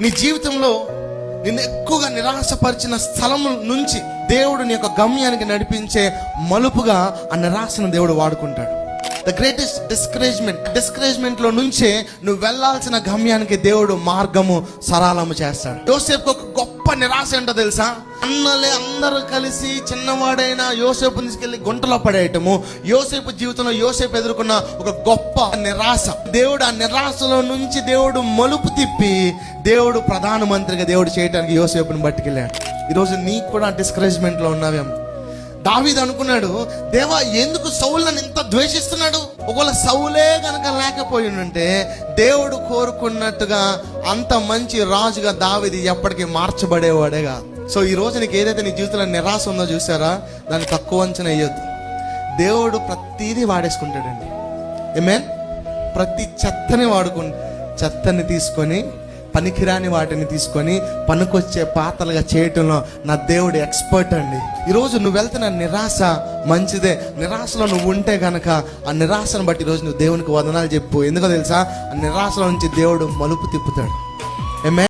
నీ జీవితంలో నిన్ను ఎక్కువగా నిరాశపరిచిన స్థలం నుంచి దేవుడు నీ యొక్క గమ్యానికి నడిపించే మలుపుగా ఆ నిరాశను దేవుడు వాడుకుంటాడు. ద గ్రేటెస్ట్ డిస్కరేజ్మెంట్ లో నుంచే నువ్వు వెళ్ళాల్సిన గమ్యానికి దేవుడు మార్గము సరళము చేస్తాడు. యోసేపుకు ఒక గొప్ప నిరాశ ఏంటో తెలుసా? అన్నలే అందరూ కలిసి చిన్నవాడైన యోసేపు తీసుకెళ్లి గుంటలో పడేయటము, యోసేపు జీవితంలో యోసేపు ఎదుర్కొన్న ఒక గొప్ప నిరాశ. దేవుడు ఆ నిరాశలో నుంచి దేవుడు మలుపు తిప్పి దేవుడు ప్రధానమంత్రిగా దేవుడు చేయడానికి యోసేపుని పట్టుకెళ్ళాడు. ఈరోజు నీకు కూడా డిస్కరేజ్మెంట్ లో ఉన్నావేమో. దావీదు అనుకున్నాడు, దేవా ఎందుకు సౌలు నన్ను ఇంత ద్వేషిస్తున్నాడు? ఒకవేళ సౌలే కనుక లేకపోయి ఉంటే దేవుడు కోరుకున్నట్టుగా అంత మంచి రాజుగా దావీదు ఎప్పటికీ మార్చబడేవాడే కాదు. సో ఈ రోజు నీకు ఏదైతే నీ జీవితంలో నిరాశ ఉందో చూసారా, దాన్ని తక్కువ అంచనా వేయొద్దు. దేవుడు ప్రతిదీ వాడేసుకుంటాడండి. ఆమేన్. ప్రతి చెత్తని తీసుకొని పనికిరాని వాటిని తీసుకొని పనికొచ్చే పాత్రలుగా చేయటంలో నా దేవుడు ఎక్స్పర్ట్ అండి. ఈరోజు నువ్వు వెళ్తున్న నిరాశ మంచిదే. నిరాశలో నువ్వు ఉంటే గనక ఆ నిరాశను బట్టి ఈరోజు నువ్వు దేవునికి వందనాలు చెప్పు. ఎందుకో తెలుసా? ఆ నిరాశలో నుంచి దేవుడు మలుపు తిప్పుతాడు. ఆమేన్.